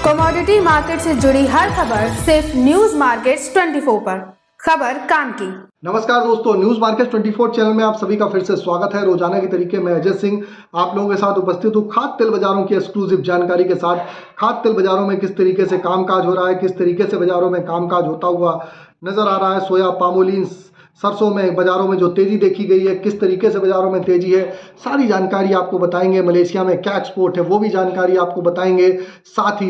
Commodity market से जुड़ी हर खबर सिर्फ न्यूज मार्केट्स 24 पर। खबर काम की। नमस्कार दोस्तों, न्यूज मार्केट 24 चैनल में आप सभी का फिर से स्वागत है। रोजाना की तरीके मैं अजय सिंह आप लोगों के साथ उपस्थित हूँ खाद्य तेल बाजारों की एक्सक्लूसिव जानकारी के साथ। खाद्य तेल बाजारों में किस तरीके से कामकाज हो रहा है, किस तरीके से बाजारों में कामकाज होता हुआ नजर आ रहा है। सोया, पामोलिन, सरसों में बाजारों में जो तेजी देखी गई है, किस तरीके से बाजारों में तेजी है, सारी जानकारी आपको बताएंगे। मलेशिया में क्या एक्सपोर्ट है वो भी जानकारी आपको बताएंगे। साथ ही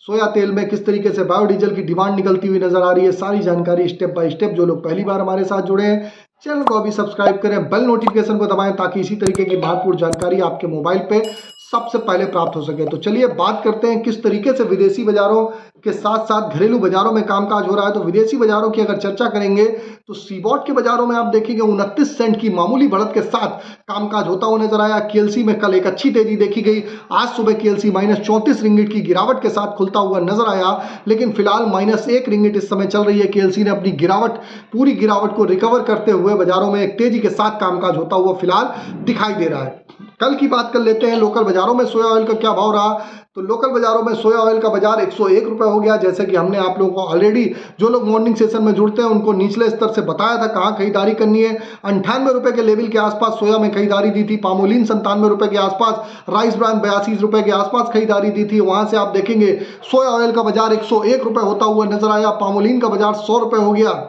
सोया तेल में किस तरीके से बायोडीजल की डिमांड निकलती हुई नजर आ रही है, सारी जानकारी स्टेप बाय स्टेप। जो लोग पहली बार हमारे साथ जुड़े हैं, चैनल को अभी सब्सक्राइब करें, बेल नोटिफिकेशन को दबाएं ताकि इसी तरीके की महत्वपूर्ण जानकारी आपके मोबाइल पे सबसे पहले प्राप्त हो सके। तो चलिए बात करते हैं किस तरीके से विदेशी बाजारों के साथ साथ घरेलू बाजारों में कामकाज हो रहा है। तो विदेशी बाजारों की अगर चर्चा करेंगे तो सीबॉट के बाजारों में आप देखेंगे 29 सेंट की मामूली बढ़त के साथ कामकाज होता हुआ नजर आया। केएलसी में कल एक अच्छी तेजी देखी गई। आज सुबह केएलसी -34 रिंगिट की गिरावट के साथ खुलता हुआ नजर आया, लेकिन फिलहाल -1 रिंगिट इस समय चल रही है। केएलसी ने अपनी पूरी गिरावट को रिकवर करते हुए बाजारों में एक तेजी के साथ कामकाज होता हुआ फिलहाल दिखाई दे रहा है। कल की बात कर लेते हैं, लोकल बाजारों में सोया ऑयल का क्या भाव रहा। तो लोकल बाजारों में सोया ऑयल का बाजार 101 रुपए हो गया। जैसे कि हमने आप लोगों को ऑलरेडी, जो लोग मॉर्निंग सेशन में जुड़ते हैं उनको निचले स्तर से बताया था कहाँ खरीदारी करनी है। 98 रुपए के लेवल के आसपास सोया में खरीदारी दी थी। पामोलिन 97 रुपए के आसपास, राइस ब्रांड 82 रुपए के आसपास खरीदारी दी थी। वहां से आप देखेंगे सोया ऑयल का बाजार 101 रुपए होता हुआ नजर आया। पामोलिन का बाजार 100 रुपए हो गया।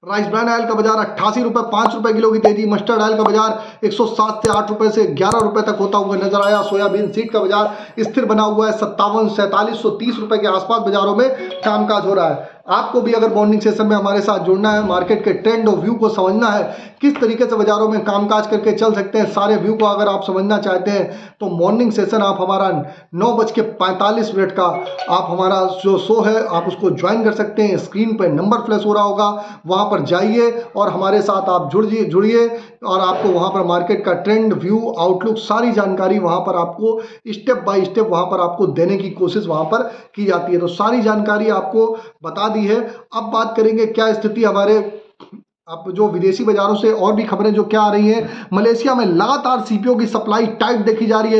राइस ब्रांड ऑयल का बाजार 88 रुपए 5 रुपए किलो की तेजी। मस्टर्ड ऑयल का बाजार 107 से 8 रुपए से 11 रुपए तक होता हुआ नजर आया। सोयाबीन सीड का बाजार स्थिर बना हुआ है। 47-4730 रुपए के आसपास बाजारों में कामकाज हो रहा है। आपको भी अगर मॉर्निंग सेशन में हमारे साथ जुड़ना है, मार्केट के ट्रेंड और व्यू को समझना है, किस तरीके से बाजारों में कामकाज करके चल सकते हैं, सारे व्यू को अगर आप समझना चाहते हैं तो मॉर्निंग सेशन आप हमारा 9:45 का आप हमारा जो शो है आप उसको ज्वाइन कर सकते हैं। स्क्रीन पर नंबर फ्लैश हो रहा होगा, वहां पर जाइए और हमारे साथ आप जुड़िए और आपको वहां पर मार्केट का ट्रेंड, व्यू, आउटलुक, सारी जानकारी वहां पर आपको स्टेप बाय स्टेप वहां पर आपको देने की कोशिश वहां पर की जाती है। तो सारी जानकारी आपको बता दी है। अब बात करेंगे क्या स्थिति हमारे अब जो विदेशी बाजारों से और भी खबरें जो क्या आ रही हैं। मलेशिया में लगातार सीपीओ की सप्लाई टाइट देखी जा रही है।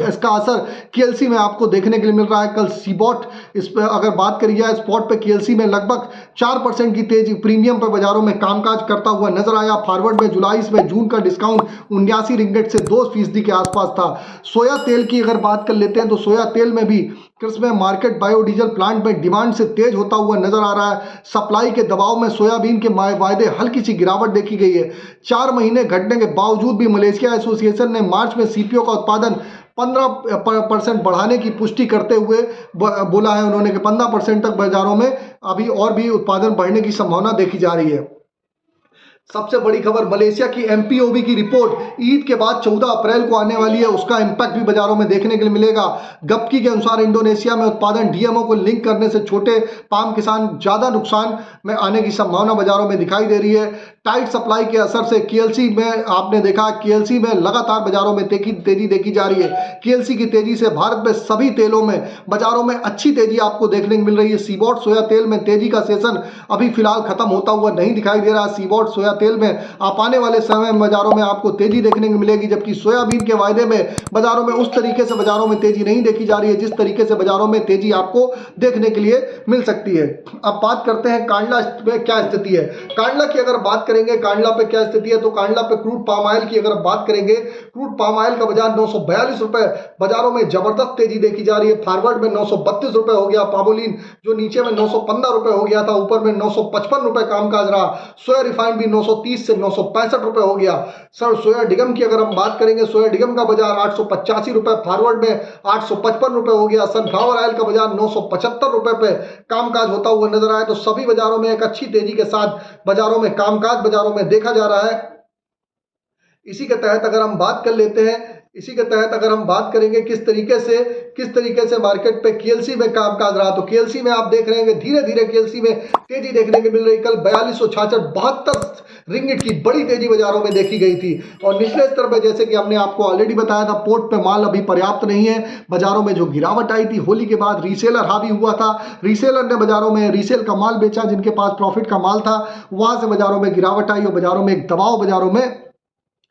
इसका असर केएलसी में आपको देखने के लिए मिल रहा है। कल सीबॉट इस पर अगर बात करी जाए, स्पॉट पे केएलसी में लगभग 4% की तेजी प्रीमियम पर बाजारों में कामकाज करता हुआ नजर आया। फॉरवर्ड में जुलाई में जून का डिस्काउंट 79 रिंगिट से 2% के आसपास था। सोया तेल की अगर बात कर लेते हैं तो सोया तेल में भी कृषि में मार्केट बायोडीजल प्लांट में डिमांड से तेज होता हुआ नजर आ रहा है। सप्लाई के दबाव में सोयाबीन के वायदे हल्की सी गिरावट देखी गई है। 4 महीने घटने के बावजूद भी मलेशिया एसोसिएशन ने मार्च में सीपीओ का उत्पादन 15% बढ़ाने की पुष्टि करते हुए बोला है उन्होंने कि 15% तक बाजारों में अभी और भी उत्पादन बढ़ने की संभावना देखी जा रही है। सबसे बड़ी खबर, मलेशिया की एमपीओबी की रिपोर्ट ईद के बाद 14 अप्रैल को आने वाली है। उसका इंपैक्ट भी बाजारों में देखने के लिए मिलेगा। गप्की के अनुसार इंडोनेशिया में उत्पादन डीएमओ को लिंक करने से छोटे पाम किसान ज्यादा नुकसान में आने की संभावना बाजारों में दिखाई दे रही है। टाइट सप्लाई के असर से केएलसी में आपने देखा, केएलसी में लगातार बाजारों में तेजी देखी जा रही है। केएलसी की तेजी से भारत में सभी तेलों में बाजारों में अच्छी तेजी आपको देखने को मिल रही है। सीबॉट सोया तेल में तेजी का सेशन अभी फिलहाल खत्म होता हुआ नहीं दिखाई दे रहा। सीबॉट सोया तेल में आप आने वाले समय में बाजारों में आपको तेजी देखने को मिलेगी, जबकि सोयाबीन के वायदे में बाजारों में उस तरीके से बाजारों में तेजी नहीं देखी जा रही है जिस तरीके से बाजारों में तेजी आपको देखने के लिए मिल सकती है। अब बात करते हैं कांडला में क्या स्थिति है। कांडला की अगर बात करेंगे, कांडला पे क्या स्थिति है, तो कांडला पे क्रूड पाम ऑयल की अगर बात करेंगे, क्रूड पाम ऑयल का बाजार 942 रुपए बाजारों में जबरदस्त तेजी देखी जा रही है। फॉरवर्ड में 932 रुपए हो गया। पामोलिन जो नीचे में 915 रुपए हो गया था, ऊपर में 955 रुपए कामकाज रहा। सोया रिफाइंड भी 930 से 965 रुपए हो गया। सर सोया डिगम की अगर हम बात करेंगे, सोया डिगम का बाजार 885 रुपए, फॉरवर्ड में 855 रुपए हो गया। सनफ्लावर ऑयल का बाजार 975 रुपए पे कामकाज होता हुआ नजर आया। तो सभी बाजारों में एक अच्छी तेजी के साथ बाजारों में कामकाज बाजारों में देखा जा रहा है। इसी के तहत अगर हम बात कर लेते हैं, इसी के तहत अगर हम बात करेंगे किस तरीके से मार्केट पे केएलसी में कामकाज रहा, तो केएलसी में आप देख रहे हैं कि धीरे धीरे केएलसी में तेजी देखने को मिल रही। कल 4266 रिंगिट की बड़ी तेजी बाजारों में देखी गई थी। और निचले स्तर पर जैसे कि हमने आपको ऑलरेडी बताया था, पोर्ट पे माल अभी पर्याप्त नहीं है। बाजारों में जो गिरावट आई थी होली के बाद, रीसेलर हावी हुआ था। रीसेलर ने बाजारों में रीसेल का माल बेचा, जिनके पास प्रॉफिट का माल था, वहां से बाजारों में गिरावट आई और बाजारों में एक दबाव बाजारों में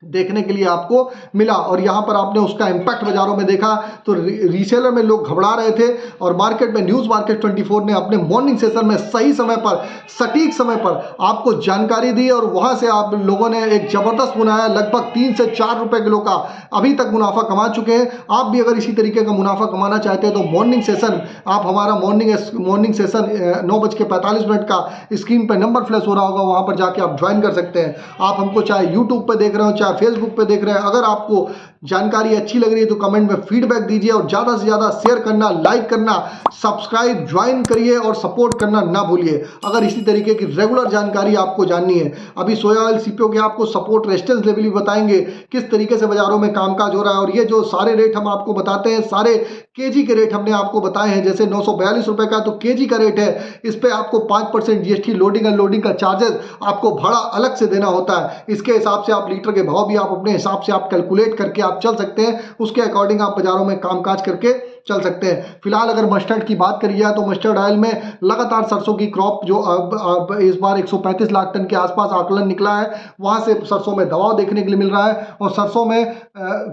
देखने के लिए आपको मिला और यहाँ पर आपने उसका इम्पैक्ट बाजारों में देखा। तो रीसेलर में लोग घबरा रहे थे और मार्केट में न्यूज़ मार्केट 24 ने अपने मॉर्निंग सेशन में सही समय पर, सटीक समय पर आपको जानकारी दी और वहाँ से आप लोगों ने एक ज़बरदस्त मुनाफा, लगभग 3 से 4 रुपए किलो का अभी तक मुनाफा कमा चुके हैं। आप भी अगर इसी तरीके का मुनाफा कमाना चाहते हैं तो मॉर्निंग सेशन, आप हमारा मॉर्निंग सेशन 9:45 का स्क्रीन पर नंबर फ्लैश हो रहा होगा, वहाँ पर जाके आप ज्वाइन कर सकते हैं। आप हमको चाहे यूट्यूब पर देख रहे हो, चाहे फेसबुक पे देख रहे हैं, अगर आपको जानकारी अच्छी लग रही है तो कमेंट में फीडबैक दीजिए और ज़्यादा से ज़्यादा शेयर करना, लाइक करना, सब्सक्राइब, ज्वाइन करिए और सपोर्ट करना ना भूलिए। अगर इसी तरीके की रेगुलर जानकारी आपको जाननी है, अभी सोया ऑयल सीपीओ के आपको सपोर्ट रेजिस्टेंस लेवल भी बताएंगे, किस तरीके से बाजारों में कामकाज हो रहा है। और ये जो सारे रेट हम आपको बताते हैं, सारे केजी के रेट हमने आपको बताए हैं। जैसे 942 रुपए का तो केजी का रेट है, इस पे आपको 5% जीएसटी, लोडिंग अनलोडिंग का चार्जेस आपको भाड़ा अलग से देना होता है। इसके हिसाब से आप लीटर के भाव भी आप अपने हिसाब से आप कैलकुलेट करके आप चल सकते हैं, उसके अकॉर्डिंग आप बाजारों में कामकाज करके चल सकते हैं। फिलहाल अगर मस्टर्ड की बात करी जाए तो मस्टर्ड ऑयल में लगातार सरसों की क्रॉप जो अब इस बार 135 लाख टन के आसपास आकलन निकला है, वहां से सरसों में दबाव देखने के लिए मिल रहा है। और सरसों में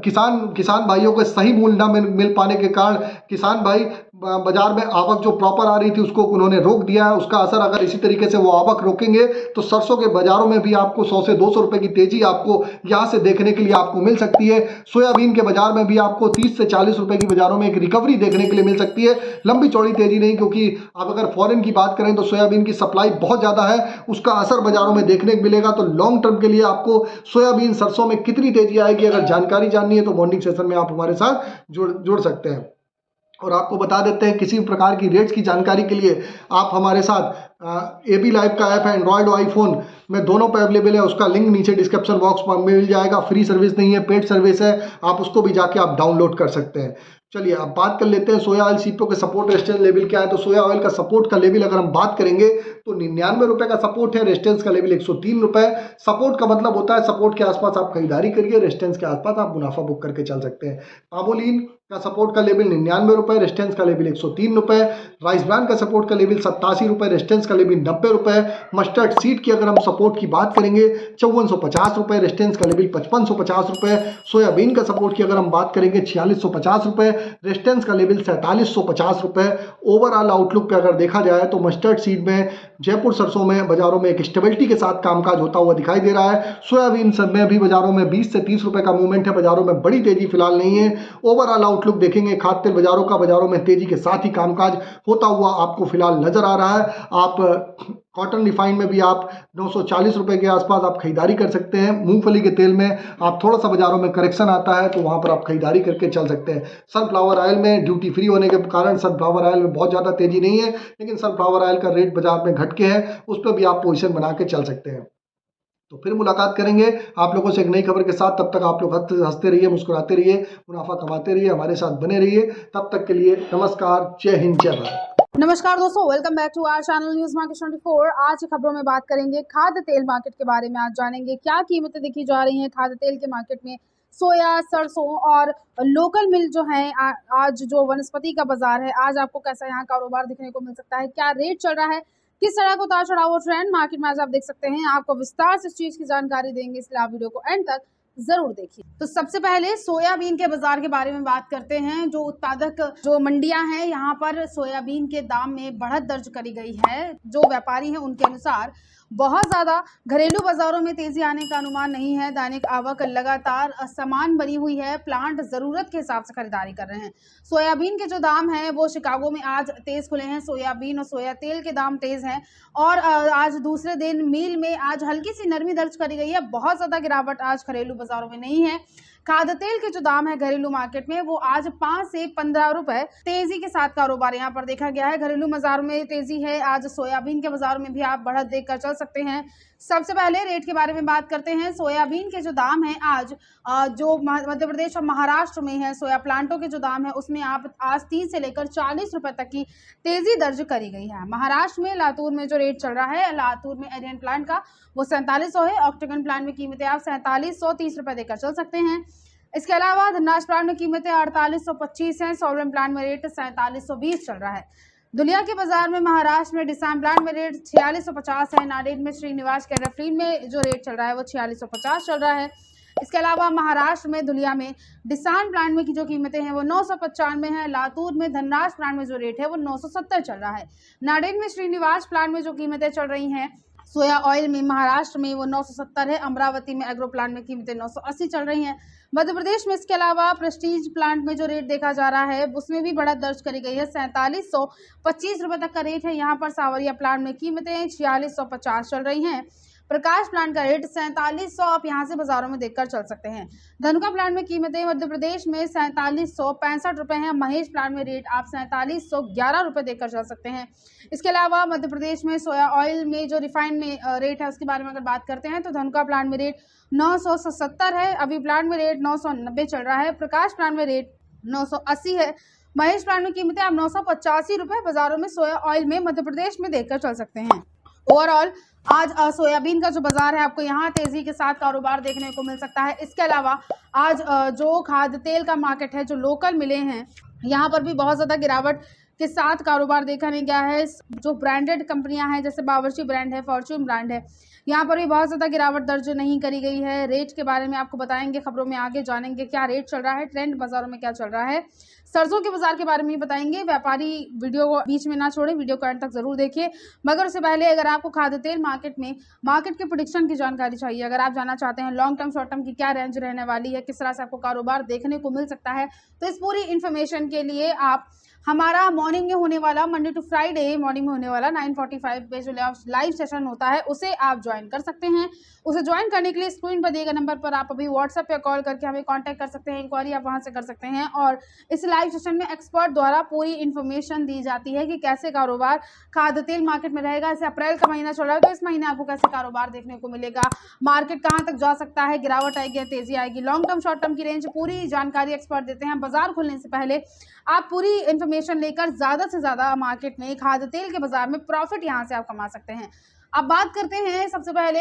किसान भाइयों को सही मूल्य ना मिल पाने के कारण किसान भाई बाजार में आवक जो प्रॉपर आ रही थी उसको उन्होंने रोक दिया है। उसका असर अगर इसी तरीके से वो आवक रोकेंगे तो सरसों के बाजारों में भी आपको 100 से 200 रुपए की तेजी आपको यहाँ से देखने के लिए आपको मिल सकती है। सोयाबीन के बाजार में भी आपको 30 से 40 रुपए की बाजारों में एक रिकवरी देखने के लिए मिल सकती है। लंबी चौड़ी तेजी नहीं, क्योंकि आप अगर फॉरेन की बात करें तो सोयाबीन की सप्लाई बहुत ज़्यादा है, उसका असर बाजारों में देखने को मिलेगा। तो लॉन्ग टर्म के लिए आपको सोयाबीन, सरसों में कितनी तेजी आएगी, अगर जानकारी जाननी है तो मॉर्निंग सेशन में आप हमारे साथ जुड़ सकते हैं। और आपको बता देते हैं, किसी भी प्रकार की रेट्स की जानकारी के लिए आप हमारे साथ AB लाइव का ऐप है, एंड्रॉयड और आईफोन में दोनों पे अवेलेबल है। उसका लिंक नीचे डिस्क्रिप्शन बॉक्स में मिल जाएगा। फ्री सर्विस नहीं है, पेड सर्विस है, आप उसको भी जाके आप डाउनलोड कर सकते हैं। चलिए अब बात कर लेते हैं सोया ऑयल सीपीओ के सपोर्ट रेजिस्टेंस लेवल क्या है। तो सोया ऑयल का सपोर्ट का लेवल अगर हम बात करेंगे तो 99 रुपए का सपोर्ट है, रेजिस्टेंस का लेवल 103 रुपए। सपोर्ट का मतलब होता है सपोर्ट के आसपास आप खरीदारी करिए, रेजिस्टेंस के आसपास आप मुनाफा बुक करके चल सकते हैं। पामोलिन का सपोर्ट का लेवल 99 रुपए, रेजिस्टेंस का लेवल 103 रुपए। राइस ब्रांड का सपोर्ट का लेवल 87 रुपए, रेजिस्टेंस का लेवल 90 रुपए। मस्टर्ड सीड की अगर हम सपोर्ट की बात करेंगे 5450 रुपए, रेजिस्टेंस का लेवल 5550 रुपए। सोयाबीन का सपोर्ट की अगर हम बात करेंगे 4650 रुपए, रेजिस्टेंस का लेवल 4750 रुपए। ओवरऑल आउटलुक पे अगर देखा जाए तो मस्टर्ड सीड में, जयपुर सरसों में बाजारों में एक स्टेबिलिटी के साथ कामकाज होता हुआ दिखाई दे रहा है। सोयाबीन सब में भी बाजारों में 20 से 30 रुपए का मूवमेंट है, बाजारों में बड़ी तेजी फिलहाल नहीं है। ओवरऑल आउटलुक देखेंगे खाद्य तेल बाजारों का, बाजारों में तेजी के साथ ही कामकाज होता हुआ आपको फिलहाल नजर आ रहा है। आप कॉटन रिफाइन में भी आप 940 रुपए के आसपास आप खरीदारी कर सकते हैं। मूंगफली के तेल में आप थोड़ा सा बाजारों में करेक्शन आता है तो वहां पर आप खरीदारी करके चल सकते हैं। सनफ्लावर ऑयल में ड्यूटी फ्री होने के कारण सनफ्लावर ऑयल में बहुत ज़्यादा तेजी नहीं है, लेकिन सनफ्लावर ऑयल का रेट बाजार में घट के है, उस पर भी आप पोजीशन बना के चल सकते हैं। तो फिर मुलाकात करेंगे आप लोगों से एक नई खबर के साथ। तब तक आप लोग हंसते रहिए, मुस्कुराते रहिए, मुनाफा कमाते रहिए, हमारे साथ बने रहिए। तब तक के लिए नमस्कार, जय हिंद, जय भारत। नमस्कार दोस्तों, welcome back to our channel news market 24। आज की खबरों में बात करेंगे खाद्य तेल मार्केट के बारे में। आज जानेंगे क्या कीमतें देखी जा रही हैं खाद्य तेल के मार्केट में। सोया, सरसों और लोकल मिल जो है, आज जो वनस्पति का बाजार है, आज आपको कैसा यहाँ कारोबार देखने को मिल सकता है, क्या रेट चल रहा है, किस तरह को उतार चढ़ाव ट्रेंड मार्केट में आज आप देख सकते हैं। आपको विस्तार से इस चीज की जानकारी देंगे, इसलिए आप वीडियो को एंड तक जरूर देखिए। तो सबसे पहले सोयाबीन के बाजार के बारे में बात करते हैं। जो उत्पादक जो मंडियां हैं, यहाँ पर सोयाबीन के दाम में बढ़त दर्ज करी गई है। जो व्यापारी हैं उनके अनुसार बहुत ज्यादा घरेलू बाजारों में तेजी आने का अनुमान नहीं है। दैनिक आवक लगातार असमान बनी हुई है, प्लांट जरूरत के हिसाब से खरीदारी कर रहे हैं। सोयाबीन के जो दाम हैं वो शिकागो में आज तेज खुले हैं। सोयाबीन और सोया तेल के दाम तेज हैं और आज दूसरे दिन मील में आज हल्की सी नरमी दर्ज करी गई है। बहुत ज्यादा गिरावट आज घरेलू बाजारों में नहीं है। खाद्य तेल के जो दाम है घरेलू मार्केट में वो आज 5 से 15 रुपए तेजी के साथ कारोबार यहाँ पर देखा गया है। घरेलू बाजार में तेजी है। आज सोयाबीन के बाजार में भी आप बढ़त देखकर चल सकते हैं। सबसे पहले रेट के बारे में बात करते हैं। सोयाबीन के जो दाम है आज जो मध्य प्रदेश और महाराष्ट्र में है, सोया प्लांटों के जो दाम है उसमें आप आज 30 से लेकर 40 रुपए तक की तेजी दर्ज करी गई है। महाराष्ट्र में लातूर में जो रेट चल रहा है, लातूर में एरियन प्लांट का वो 4700 है। ऑक्टेगन प्लांट में कीमतें आप 4730 रुपए देकर चल सकते हैं। इसके अलावा धन्नाज प्लांट में कीमतें 4825 हैं। सोलम प्लांट में रेट 4720 चल रहा है। दुनिया के बाजार में महाराष्ट्र में डिसाम प्लांट में रेट 4650 है। नाडेड में श्रीनिवास कैराफ्रीन में जो रेट चल रहा है वो 4650 चल रहा है। इसके अलावा महाराष्ट्र में धुलिया में डिसान प्लांट में की जो कीमतें हैं वो 995 है। लातूर में धनराज प्लांट में जो रेट है वो 970 चल रहा है। नाडेड़ में श्रीनिवास प्लांट में जो कीमतें चल रही हैं सोया ऑयल में महाराष्ट्र में वो 970 है। अमरावती में एग्रो प्लांट में कीमतें 980 चल रही हैं। मध्य प्रदेश में इसके अलावा प्रेस्टीज प्लांट में जो रेट देखा जा रहा है उसमें भी बढ़त दर्ज करी गई है। 4725 रुपये तक का रेट है। यहाँ पर सावरिया प्लांट में कीमतें 4650 चल रही हैं। प्रकाश प्लांट का रेट 4700 आप यहाँ से बाजारों में देखकर चल सकते हैं। धनुका प्लांट में कीमतें मध्य प्रदेश में 4765 रुपये हैं। महेश प्लांट में रेट आप 4711 रुपये देकर चल सकते हैं। इसके अलावा मध्य प्रदेश में सोया ऑयल में जो रिफाइंड में रेट है उसके बारे में अगर बात करते हैं तो धनुका प्लांट में रेट 970 है। अभी प्लांट में रेट 990 चल रहा है। प्रकाश प्लांट में रेट 980 है। महेश प्लांट में कीमतें आप 985 रुपये बाजारों में सोया ऑयल में मध्य प्रदेश में देखकर चल सकते हैं। ओवरऑल आज सोयाबीन का जो बाजार है आपको यहाँ तेजी के साथ कारोबार देखने को मिल सकता है। इसके अलावा आज जो खाद्य तेल का मार्केट है जो लोकल मिले हैं यहाँ पर भी बहुत ज़्यादा गिरावट के साथ कारोबार देखा नहीं गया है। जो ब्रांडेड कंपनियां हैं जैसे बावर्ची ब्रांड है, फॉर्च्यून ब्रांड है, यहाँ पर भी बहुत ज़्यादा गिरावट दर्ज नहीं करी गई है। रेट के बारे में आपको बताएंगे, खबरों में आगे जानेंगे क्या रेट चल रहा है, ट्रेंड बाजारों में क्या चल रहा है। सरसों के बाजार के बारे में बताएंगे। व्यापारी वीडियो को बीच में ना छोड़ें, वीडियो को अंत तक जरूर देखिए। मगर उससे पहले अगर आपको खाद्य तेल मार्केट के प्रेडिक्शन की जानकारी चाहिए, अगर आप जानना चाहते हैं लॉन्ग टर्म शॉर्ट टर्म की क्या रेंज रहने वाली है, किस तरह से आपको कारोबार देखने को मिल सकता है, तो इस पूरी इन्फॉर्मेशन के लिए आप हमारा मॉर्निंग में होने वाला मंडे टू फ्राइडे मॉर्निंग में होने वाला 9:45 पे जो लाइव सेशन होता है उसे आप ज्वाइन कर सकते हैं। उसे ज्वाइन करने के लिए स्क्रीन पर दिए गए नंबर पर आप अभी व्हाट्सएप या कॉल करके हमें कांटेक्ट कर सकते हैं। इंक्वायरी आप वहां से कर सकते हैं और इस लाइव सेशन में एक्सपर्ट द्वारा पूरी इन्फॉर्मेशन दी जाती है कि कैसे कारोबार खाद्य तेल मार्केट में रहेगा। जैसे अप्रैल का महीना चल रहा है तो इस महीने आपको कैसे कारोबार देखने को मिलेगा, मार्केट कहाँ तक जा सकता है, गिरावट आएगी या तेजी आएगी, लॉन्ग टर्म शॉर्ट टर्म की रेंज, पूरी जानकारी एक्सपर्ट देते हैं। बाजार खुलने से पहले आप पूरी इन्फॉर्मेशन लेकर ज़्यादा से ज़्यादा मार्केट में खाद्य तेल के बाजार में प्रॉफिट यहाँ से आप कमा सकते हैं। अब बात करते हैं सबसे पहले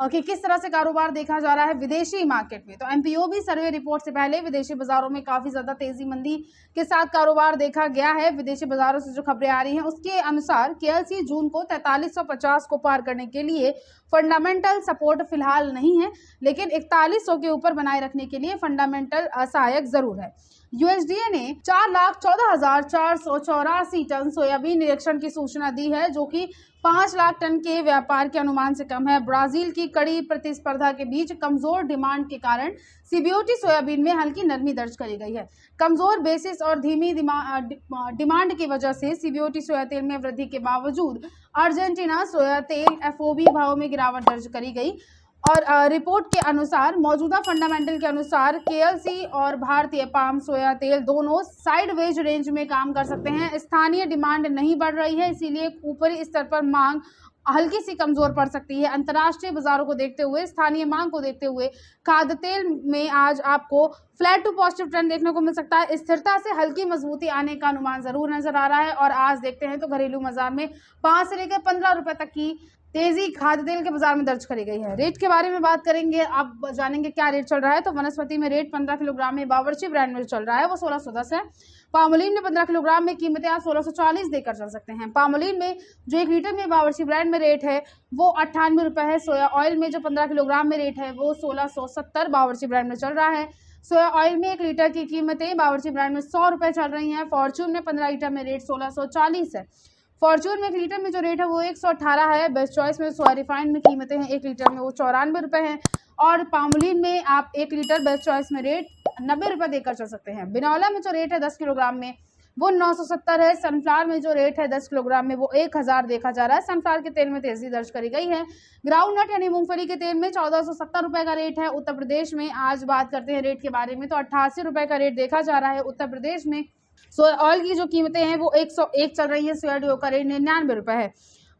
कि किस तरह से कारोबार देखा जा रहा है विदेशी मार्केट में। तो एमपीओबी सर्वे रिपोर्ट से पहले विदेशी बाजारों में काफ़ी ज़्यादा तेजी मंदी के साथ कारोबार देखा गया है। विदेशी बाजारों से जो खबरें आ रही हैं उसके अनुसार केएलसी जून को 4350 को पार करने के लिए फंडामेंटल सपोर्ट फिलहाल नहीं है, लेकिन 4100 के ऊपर बनाए रखने के लिए फंडामेंटल सहायक जरूर है। यूएसडीए ने 4,14,484 टन सोयाबीन निरीक्षण की सूचना दी है, जो कि 5 लाख टन के व्यापार के अनुमान से कम है। ब्राजील की कड़ी प्रतिस्पर्धा के बीच कमजोर डिमांड के कारण सीबीओटी सोयाबीन में हल्की नरमी दर्ज करी गई है। कमजोर बेसिस और धीमी डिमांड की वजह से सीबीओटी सोया तेल में वृद्धि के बावजूद अर्जेंटीना सोया तेल एफओबी भाव में गिरावट दर्ज करी गई। और रिपोर्ट के अनुसार मौजूदा फंडामेंटल के अनुसार केएलसी और भारतीय पाम सोया तेल दोनों साइडवेज रेंज में काम कर सकते हैं। स्थानीय डिमांड नहीं बढ़ रही है, इसीलिए ऊपरी स्तर पर मांग हल्की सी कमजोर पड़ सकती है। अंतर्राष्ट्रीय बाजारों को देखते हुए, स्थानीय मांग को देखते हुए खाद्य तेल में आज आपको फ्लैट टू पॉजिटिव ट्रेंड देखने को मिल सकता है। स्थिरता से हल्की मजबूती आने का अनुमान जरूर नजर आ रहा है। और आज देखते हैं तो घरेलू बाजार में 5 से लेकर 15 रुपए तक की तेजी खाद्य तेल के बाजार में दर्ज करी गई है। रेट के बारे में बात करेंगे, आप जानेंगे क्या रेट चल रहा है। तो वनस्पति में रेट 15 किलोग्राम में बावर्ची ब्रांड में चल रहा है वो 1610 है। पामोलिन में 15 किलोग्राम में कीमतें आप 1640 देकर चल सकते हैं। पामोलिन में जो 1 लीटर में बावर्ची ब्रांड में रेट है वो 98 रुपये है। सोया ऑयल में जो 15 किलोग्राम में रेट है वो 1670 बावर्ची ब्रांड में चल रहा है। सोया ऑयल में 1 लीटर की कीमतें बावर्ची ब्रांड में 100 रुपये चल रही हैं। फॉर्च्यून में 15 लीटर में रेट 1640 है। फॉर्च्यून में 1 लीटर में जो रेट है वो 118 है। बेस्ट चॉइस में सोया रिफाइंड में कीमतें हैं 1 लीटर में वो 94 रुपये हैं। और पामोलिन में आप 1 लीटर बेस्ट चॉइस में रेट 90 रुपये देकर चल सकते हैं। बिनौला में जो रेट है 10 किलोग्राम में वो 970 है। सनफ्लावर में जो रेट है 10 किलोग्राम में वो 1000 देखा जा रहा है। सनफ्लावर के तेल में तेजी दर्ज करी गई है। ग्राउंड नट यानी मूंगफली के तेल में 1470 रुपये का रेट है। उत्तर प्रदेश में आज बात करते हैं रेट के बारे में तो 88 रुपये का रेट देखा जा रहा है उत्तर प्रदेश में। सोया ऑयल की जो कीमतें हैं वो 101 चल रही है। सोया डीओ का रेट 99 रुपये है।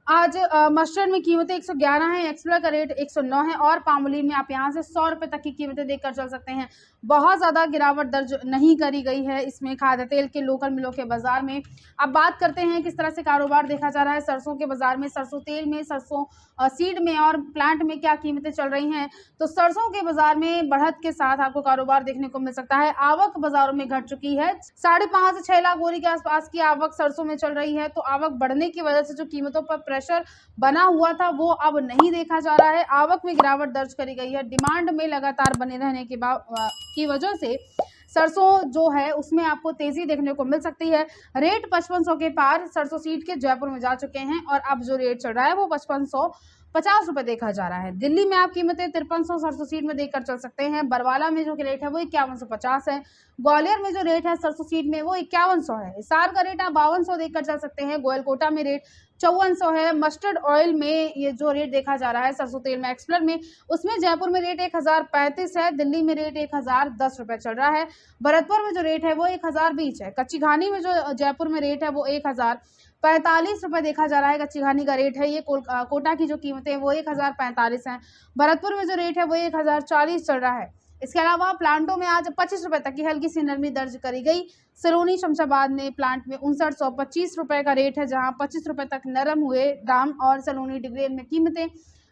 आज मस्टर्ड में कीमतें 111 है। एक्सप्लोर का रेट 109 है। और पामोलिन में आप यहां से 100 रुपये तक की कीमतें देखकर चल सकते हैं। बहुत ज़्यादा गिरावट दर्ज नहीं करी गई है इसमें खाद्य तेल के लोकल मिलों के बाजार में। अब बात करते हैं किस तरह से कारोबार देखा जा रहा है सरसों के बाजार में, सरसों तेल में, सरसों सीड में और प्लांट में क्या कीमतें चल रही हैं। तो सरसों के बाजार में बढ़त के साथ आपको कारोबार देखने को मिल सकता है। आवक बाजारों में घट चुकी है। 5.5 से 6 लाख बोरी के आसपास की आवक सरसों में चल रही है। तो आवक बढ़ने की वजह से जो कीमतों पर प्रेशर बना हुआ था वो अब नहीं देखा जा रहा है। आवक में गिरावट दर्ज करी गई है। डिमांड में लगातार बने रहने की वजह से सरसों जो है उसमें आपको तेजी देखने को मिल सकती है। रेट 5500 के पार सरसों सीड के जयपुर में जा चुके हैं और अब जो रेट चल रहा है वो 5550 रुपए देखा जा रहा है। दिल्ली में आप कीमतें 5300 सरसों सीड में देखकर चल सकते हैं। बरवाला में जो रेट है वो 5150 है। ग्वालियर में जो रेट है सरसों सीड में वो 5100 है। हिसार का रेट आप 5200 देखकर चल सकते हैं। गोयलकोटा में रेट 5400 है। मस्टर्ड ऑयल में ये जो रेट देखा जा रहा है सरसों तेल में एक्सप्लर में, उसमें जयपुर में रेट 1035 है। दिल्ली में रेट 1010 रुपए चल रहा है। भरतपुर में जो रेट है वो 1020 है। कच्ची घानी में जो जयपुर में रेट है वो 1045 रुपए देखा जा रहा है। कच्ची घानी का रेट है ये। कोटा की जो कीमतें हैं वो 1045 है। भरतपुर में जो रेट है वो 1040 चल रहा है। इसके अलावा प्लांटों में आज 25 रुपए तक की हल्की सी नरमी दर्ज करी गई। सलोनी शमशाबाद में प्लांट में 5925 रुपए का रेट है, जहां 25 रुपए तक नरम हुए दाम, और सलोनी डिग्रेड में कीमतें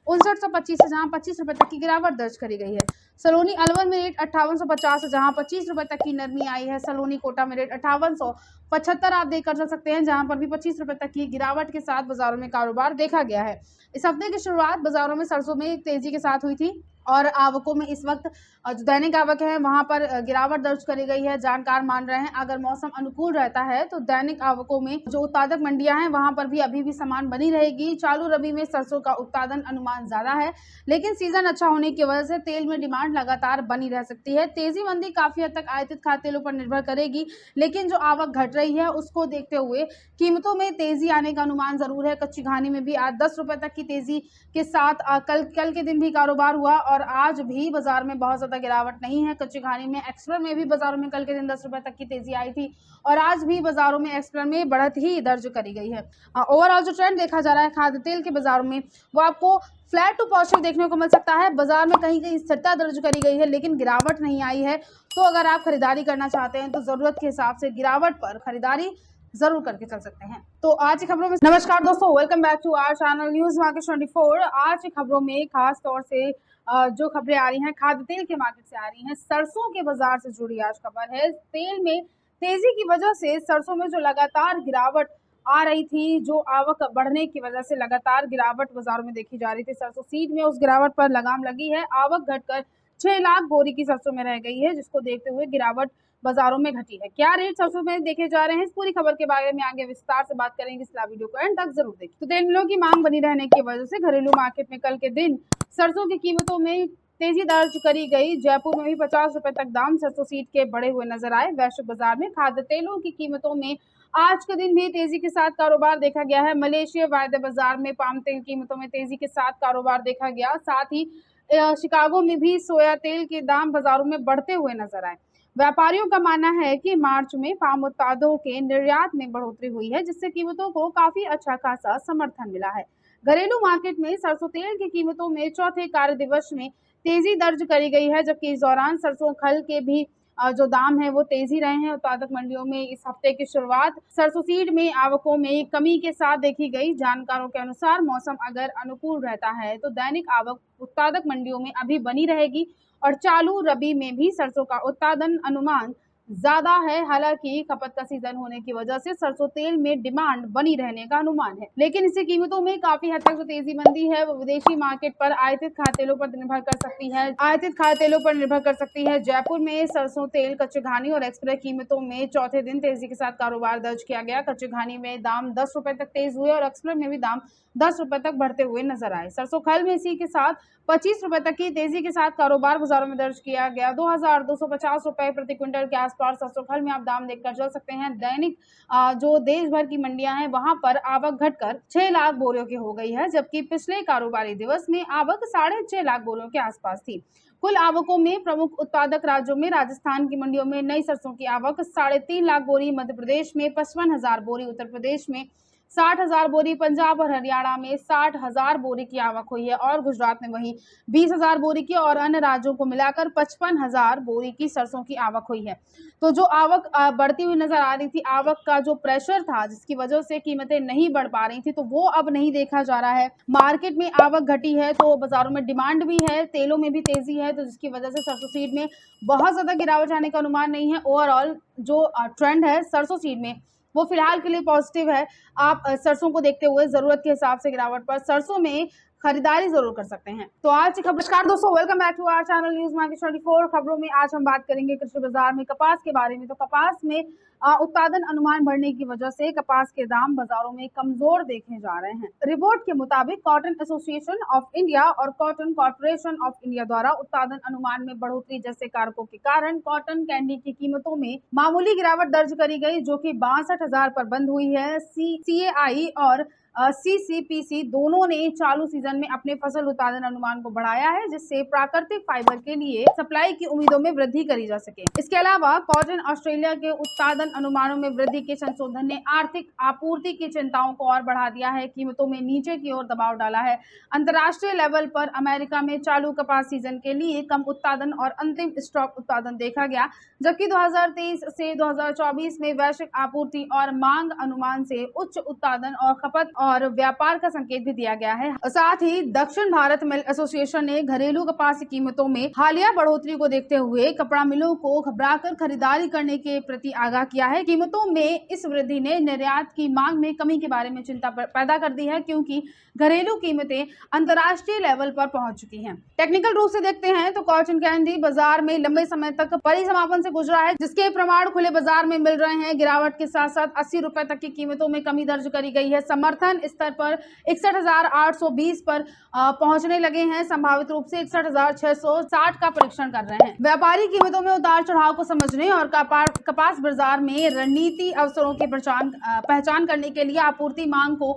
5925 है, जहां 25 रुपए तक की गिरावट दर्ज करी गई है। सलोनी अलवर में रेट 5850 है, जहां 25 रुपए तक की नरमी आई है। सलोनी कोटा में रेट 5875 आप देख कर चल सकते हैं, जहां पर भी 25 रुपए तक की गिरावट के साथ बाजारों में कारोबार देखा गया है। इस हफ्ते की शुरुआत बाजारों में सरसों में तेजी के साथ हुई थी और आवकों में इस वक्त जो दैनिक आवक है वहां पर गिरावट दर्ज करी गई है। जानकार मान रहे हैं अगर मौसम अनुकूल रहता है तो दैनिक आवकों में जो उत्पादक मंडियां हैं वहां पर भी अभी भी समान बनी रहेगी। चालू रबी में सरसों का उत्पादन अनुमान ज्यादा है, लेकिन सीजन अच्छा होने की वजह से तेल में डिमांड लगातार बनी रह सकती है। तेजी मंदी काफी हद तक आयातित खाद्य तेलों पर निर्भर करेगी, लेकिन जो आवक घट रही है उसको देखते हुए कीमतों में तेजी आने का अनुमान जरूर है। कच्ची घानी में भी आज 10 रुपए तक की तेजी के साथ कल के दिन भी कारोबार हुआ और आज भी बाजार में बहुत ज्यादा गिरावट नहीं है। कच्ची घानी में एक्सप्लर में भी बाजारों में कल के दिन 10 रुपए तक की तेजी आई थी और आज भी बाजारों में एक्सप्लर में बढ़त ही दर्ज करी गई है। ओवरऑल जो ट्रेंड देखा जा रहा है खाद्य तेल के बाजारों में वो आपको फ्लैट टू पॉजिटिव देखने को मिल सकता है। बाजार में कहीं कहीं स्थिरता दर्ज करी गई है, लेकिन गिरावट नहीं आई है। तो अगर आप खरीदारी करना चाहते हैं तो जरूरत के हिसाब से गिरावट पर खरीदारी जरूर करके चल सकते हैं। तो आज की खबरों में नमस्कार दोस्तों, welcome back to our channel news market 24। आज की खबरों में खास तौर से जो खबरें आ रही हैं खाद्य तेल के मार्केट से आ रही हैं। सरसों के बाजार से जुड़ी आज खबर है। तेल में तेजी की वजह से सरसों में जो लगातार गिरावट आ रही थी, जो आवक बढ़ने की वजह से लगातार गिरावट बाजारों में देखी जा रही थी, सरसों सीड में उस गिरावट पर लगाम लगी है। आवक घटकर 6 लाख बोरी की सरसों में रह गई है, जिसको देखते हुए गिरावट बाजारों में घटी है। क्या रेट सरसों में देखे जा रहे हैं, इस पूरी खबर के बारे में आगे विस्तार से बात करेंगे, इसलिए वीडियो को एंड तक जरूर देखिए। तो तेल मिलों की मांग बनी रहने की वजह से घरेलू मार्केट में कल के दिन सरसों की कीमतों में तेजी दर्ज करी गई। जयपुर में भी 50 रुपए तक दाम सरसों सीड के बढ़े हुए नजर आए। वैश्विक बाजार में खाद्य तेलों की कीमतों में आज के दिन भी तेजी के साथ कारोबार देखा गया है। मलेशिया वायदे बाजार में पाम तेल कीमतों में तेजी के साथ कारोबार देखा गया। साथ ही शिकागो में भी सोया तेल के दाम बाजारों में बढ़ते हुए नजर आए। व्यापारियों का मानना है कि मार्च में पाम उत्पादों के निर्यात में बढ़ोतरी हुई है, जिससे कीमतों को काफी अच्छा खासा समर्थन मिला है। घरेलू मार्केट में सरसों तेल की कीमतों में चौथे कार्य दिवस में तेजी दर्ज करी गई है, जबकि इस दौरान सरसों खल के भी जो दाम है वो तेजी रहे हैं। उत्पादक मंडियों में इस हफ्ते की शुरुआत सरसों सीड में आवकों में कमी के साथ देखी गई। जानकारों के अनुसार मौसम अगर अनुकूल रहता है तो दैनिक आवक उत्पादक मंडियों में अभी बनी रहेगी और चालू रबी में भी सरसों का उत्पादन अनुमान ज्यादा है। हालांकि खपत का सीजन होने की वजह से सरसों तेल में डिमांड बनी रहने का अनुमान है, लेकिन इससे कीमतों में काफी हद तक जो तेजी मंदी है वो विदेशी मार्केट पर आयातित खाद्य तेलों पर निर्भर कर सकती है। जयपुर में सरसों तेल कच्चे घानी और एक्सप्रेस कीमतों में चौथे दिन तेजी के साथ कारोबार दर्ज किया गया। कच्चे घानी में दाम 10 रुपए तक तेज हुए और एक्सप्रेस में भी दाम 10 रुपए तक बढ़ते हुए नजर आए। सरसों खल में इसी के साथ 25 रुपए तक की तेजी के साथ कारोबार बाजारों में दर्ज किया गया। 2250 रुपए प्रति क्विंटल के आसपास सरसों खल में आप दाम देखकर चल सकते हैं। दैनिक जो देश भर की मंडियां हैं वहां पर आवक घटकर 6 लाख बोरियों की हो गई है, जबकि पिछले कारोबारी दिवस में आवक 6.5 लाख बोरियों के आसपास थी। कुल आवकों में प्रमुख उत्पादक राज्यों में राजस्थान की मंडियों में नई सरसों की आवक 3.5 लाख बोरी, मध्य प्रदेश में 55,000 बोरी, उत्तर प्रदेश में 60,000 बोरी, पंजाब और हरियाणा में 60,000 बोरी की आवक हुई है और गुजरात में वहीं 20,000 बोरी की और अन्य राज्यों को मिलाकर 55,000 बोरी की सरसों की आवक हुई है। तो जो आवक बढ़ती हुई नजर आ रही थी, आवक का जो प्रेशर था जिसकी वजह से कीमतें नहीं बढ़ पा रही थी, तो वो अब नहीं देखा जा रहा है। मार्केट में आवक घटी है तो बाजारों में डिमांड भी है, तेलों में भी तेजी है, तो जिसकी वजह से सरसों सीड में बहुत ज्यादा गिरावट आने का अनुमान नहीं है। ओवरऑल जो ट्रेंड है सरसों सीड में वो फिलहाल के लिए पॉजिटिव है। आप सरसों को देखते हुए जरूरत के हिसाब से गिरावट पर सरसों में खरीदारी जरूर कर सकते हैं। तो आज की खबर। नमस्कार दोस्तों, welcome back to our channel news market 24। खबरों में आज हम बात करेंगे कृषि बाजार में कपास के बारे में। तो कपास में उत्पादन अनुमान बढ़ने की वजह से कपास के दाम बाजारों में कमजोर देखे जा रहे हैं। रिपोर्ट के मुताबिक कॉटन एसोसिएशन ऑफ इंडिया और कॉटन कॉर्पोरेशन ऑफ इंडिया द्वारा उत्पादन अनुमान में बढ़ोतरी जैसे कारकों के कारण कॉटन कैंडी की कीमतों में मामूली गिरावट दर्ज करी गई, जो कि 62,000 पर बंद हुई है। CAI और CCPC दोनों ने चालू सीजन में अपने फसल उत्पादन अनुमान को बढ़ाया है, जिससे प्राकृतिक फाइबर के लिए सप्लाई की उम्मीदों में वृद्धि करी जा सके। इसके अलावा कॉटन ऑस्ट्रेलिया के उत्पादन अनुमानों में वृद्धि के संशोधन ने आर्थिक आपूर्ति की चिंताओं को और बढ़ा दिया है, कीमतों में नीचे की ओर दबाव डाला है। अंतर्राष्ट्रीय लेवल पर अमेरिका में चालू कपास सीजन के लिए कम उत्पादन और अंतिम स्टॉक उत्पादन देखा गया, जबकि 2023 से 2024 में वैश्विक आपूर्ति और मांग अनुमान से उच्च उत्पादन और खपत और व्यापार का संकेत भी दिया गया है। साथ ही दक्षिण भारत मिल एसोसिएशन ने घरेलू कपास की कीमतों में हालिया बढ़ोतरी को देखते हुए कपड़ा मिलों को घबराकर खरीदारी करने के प्रति आगाह किया है। कीमतों में इस वृद्धि ने निर्यात की मांग में कमी के बारे में चिंता पैदा कर दी है, क्योंकि घरेलू कीमतें अंतर्राष्ट्रीय लेवल पर पहुंच चुकी हैं। टेक्निकल रूप से देखते हैं तो कॉटन कैंडी बाजार में लंबे समय तक परिसमापन से गुजरा है, जिसके प्रमाण खुले बाजार में मिल रहे हैं। गिरावट के साथ साथ 80 रुपए तक की कीमतों में कमी दर्ज करी गई है। समर्थन स्तर पर 61,820 पर पहुंचने लगे हैं। संभावित रूप से 61,660 का परीक्षण कर रहे हैं। व्यापारी कीमतों में उतार चढ़ाव को समझने और कपास बाजार में रणनीति अवसरों की पहचान करने के लिए आपूर्ति मांग को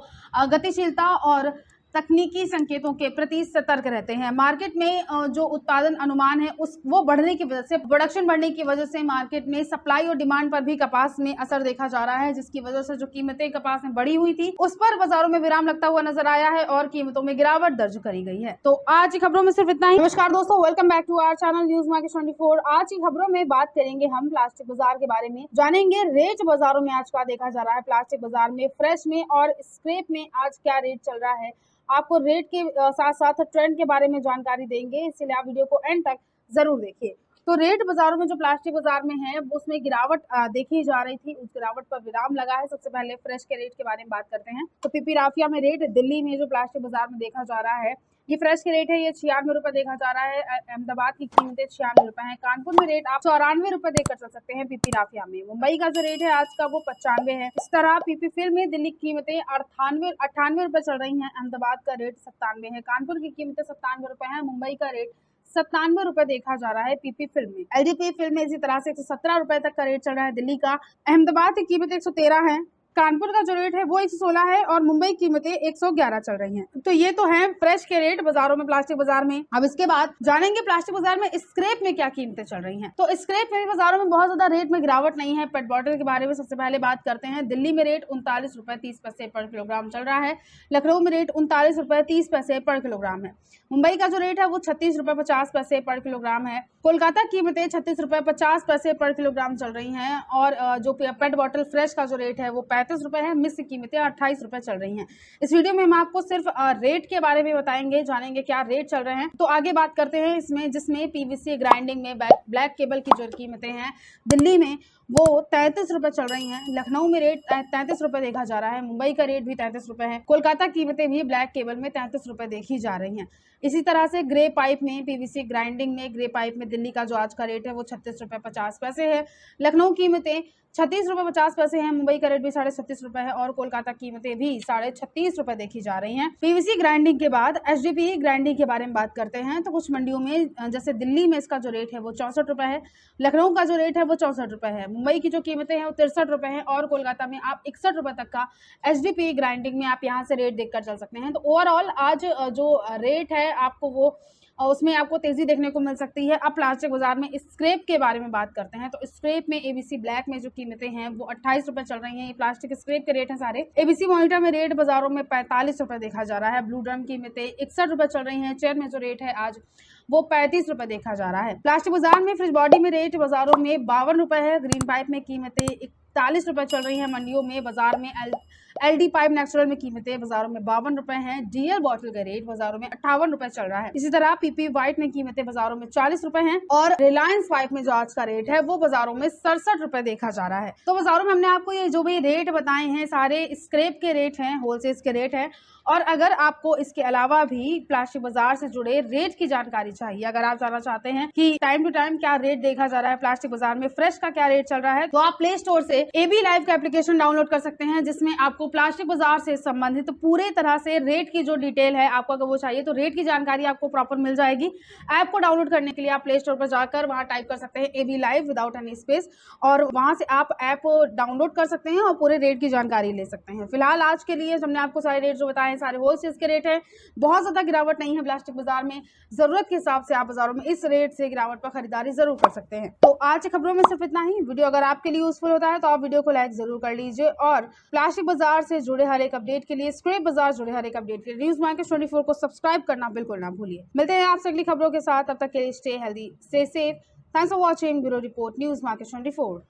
गतिशीलता और तकनीकी संकेतों के प्रति सतर्क रहते हैं। मार्केट में जो उत्पादन अनुमान है वो बढ़ने की वजह से, प्रोडक्शन बढ़ने की वजह से मार्केट में सप्लाई और डिमांड पर भी कपास में असर देखा जा रहा है, जिसकी वजह से जो कीमतें कपास में बढ़ी हुई थी उस पर बाजारों में विराम लगता हुआ नजर आया है और कीमतों में गिरावट दर्ज करी गई है। तो आज की खबरों में सिर्फ इतना ही। नमस्कार दोस्तों, welcome back to our channel news market 24। आज की खबरों में बात करेंगे हम प्लास्टिक बाजार के बारे में, जानेंगे रेट बाजारों में आज क्या देखा जा रहा है। प्लास्टिक बाजार में फ्रेश में और स्क्रैप में आज क्या रेट चल रहा है, आपको रेट के साथ साथ ट्रेंड के बारे में जानकारी देंगे, इसलिए आप वीडियो को एंड तक जरूर देखिए। तो रेट बाजारों में जो प्लास्टिक बाजार में है उसमें गिरावट देखी जा रही थी, उस गिरावट पर विराम लगा है। सबसे पहले फ्रेश के रेट के बारे में बात करते हैं। तो पीपी राफिया में रेट दिल्ली में जो प्लास्टिक बाजार में देखा जा रहा है, ये फ्रेश के रेट है, ये 96 रुपए देखा जा रहा है। अहमदाबाद की कीमतें 96 रुपए है। कानपुर में रेट आप 94 रुपए देकर चल सकते हैं पीपी राफिया में। मुंबई का जो रेट है आज का वो 95 है। इस तरह पीपी फिल्म में दिल्ली की कीमतें 98 रुपए चल रही हैं। अहमदाबाद का रेट 97 है। कानपुर की कीमतें 97 रुपए है। मुंबई का रेट 97 रुपए देखा जा रहा है पीपी फिल्म में। एलडीपी फिल्म में इसी तरह से 117 रुपए तक का रेट चल रहा है दिल्ली का। अहमदाबाद की कीमत 113 है। कानपुर का जो रेट है वो 116 है और मुंबई की कीमतें 111 चल रही हैं। तो ये तो है फ्रेश के रेट बाजारों में, प्लास्टिक बाजार में। अब इसके बाद जानेंगे प्लास्टिक बाजार में स्क्रैप में क्या कीमतें चल रही हैं। तो स्क्रैप में भी बाजारों में बहुत ज्यादा रेट में गिरावट नहीं है। पेट बॉटल के बारे में सबसे पहले बात करते हैं। दिल्ली में रेट 39 रुपए 30 पैसे पर किलोग्राम चल रहा है। लखनऊ में रेट 39 रुपए 30 पैसे पर किलोग्राम है। मुंबई का जो रेट है वो 36 रुपए 50 पैसे पर किलोग्राम है। कोलकाता की कीमतें 36 रुपए 50 पैसे पर किलोग्राम चल रही हैं और जो पेट बॉटल फ्रेश का जो रेट है वो 35 रुपए है। मिक्स की कीमतें 28 रुपए चल रही हैं। इस वीडियो में हम आपको सिर्फ रेट के बारे में बताएंगे, जानेंगे क्या रेट चल रहे हैं। तो आगे बात करते हैं इसमें, जिसमें पीवीसी ग्राइंडिंग में ब्लैक केबल की जो कीमतें हैं दिल्ली में वो 33 रुपए चल रही हैं। लखनऊ में रेट 33 रुपए देखा जा रहा है। मुंबई का रेट भी 33 रुपए है। कोलकाता कीमतें भी ब्लैक केबल में 33 रुपए देखी जा रही हैं। इसी तरह से ग्रे पाइप में, पीवीसी ग्राइंडिंग में ग्रे पाइप में दिल्ली का जो आज का रेट है वो 36 रुपए 50 पैसे है। लखनऊ कीमतें 36 रुपए 50 पैसे है। मुंबई का रेट भी 36.5 रुपए है और कोलकाता कीमतें भी 36.5 रुपए देखी जा रही हैं। पीवीसी ग्राइंडिंग के बाद एचडीपीई ग्राइंडिंग के बारे में बात करते हैं। तो कुछ मंडियों में जैसे दिल्ली में इसका जो रेट है वो 64 रुपए है। लखनऊ का जो रेट है वो 64 रुपए है। मुंबई की जो कीमतें हैं वो 63 रुपए है और कोलकाता में आप 61 रुपए तक का एचडीपीई ग्राइंडिंग में आप यहाँ से रेट देखकर चल सकते हैं। तो ओवरऑल आज जो रेट है आपको वो उसमें आपको तेजी देखने को मिल सकती है। अब प्लास्टिक बाजार में स्क्रैप के बारे में बात करते हैं। तो स्क्रैप में एबीसी ब्लैक में जो कीमतें हैं वो 28 रुपए चल रही हैं। ये प्लास्टिक स्क्रैप के रेट हैं सारे। एबीसी मॉनिटर में रेट बाजारों में 45 रुपए देखा जा रहा है। ब्लू ड्रम कीमतें 61 रुपए चल रही हैं। चेयर में जो रेट है आज वो 35 रुपए देखा जा रहा है। प्लास्टिक बाजार में फ्रिज बॉडी में रेट बाजारों में 52 रुपए है। ग्रीन पाइप में कीमतें 41 रुपए चल रही है मंडियों में। बाजार में LD पाइप नेचुरल में कीमतें बाजारों में 52 रुपए हैं। DL बॉटल का रेट बाजारों में 58 रुपए चल रहा है। इसी तरह PP व्हाइट में कीमतें बाजारों में 40 रुपए हैं और रिलायंस पाइप में जो आज का रेट है वो बाजारों में 67 रुपए देखा जा रहा है। तो बाजारों में हमने आपको ये जो भी रेट बताए हैं सारे स्क्रैप के रेट हैं, होलसेल के रेट हैं। और अगर आपको इसके अलावा भी प्लास्टिक बाजार से जुड़े रेट की जानकारी चाहिए, अगर आप जानना चाहते हैं कि टाइम टू टाइम क्या रेट देखा जा रहा है प्लास्टिक बाजार में, फ्रेश का क्या रेट चल रहा है, तो आप प्ले स्टोर से AB लाइव का एप्लीकेशन डाउनलोड कर सकते हैं, जिसमें आपको प्लास्टिक बाजार से संबंधित पूरे तरह से रेट की जो डिटेल है आपको अगर वो चाहिए तो रेट की जानकारी आपको प्रॉपर मिल जाएगी। ऐप को डाउनलोड करने के लिए आप प्ले स्टोर पर जाकर वहां टाइप कर सकते हैं AB live without any space, और वहां से आप ऐप डाउनलोड कर सकते हैं और पूरे रेट की जानकारी ले सकते हैं। फिलहाल आज के लिए हमने आपको सारे रेट जो बताए सारे होलसेल के रेट है। बहुत ज्यादा गिरावट नहीं है प्लास्टिक बाजार में। जरूरत के हिसाब से आप बाजारों में इस रेट से गिरावट पर खरीदारी जरूर कर सकते हैं। तो आज की खबरों में सिर्फ इतना ही। वीडियो अगर आपके लिए यूजफुल होता है तो आप वीडियो को लाइक जरूर कर लीजिए, और प्लास्टिक बाजार से जुड़े हर एक अपडेट के लिए, स्क्रैप बाजार जुड़े हर एक अपडेट के लिए न्यूज मार्केट 24 को सब्सक्राइब करना बिल्कुल ना भूलिए। मिलते हैं आपसे अगली खबरों के साथ, तब तक के लिए stay healthy, stay safe. Thanks for watching. Bureau report, news market 24।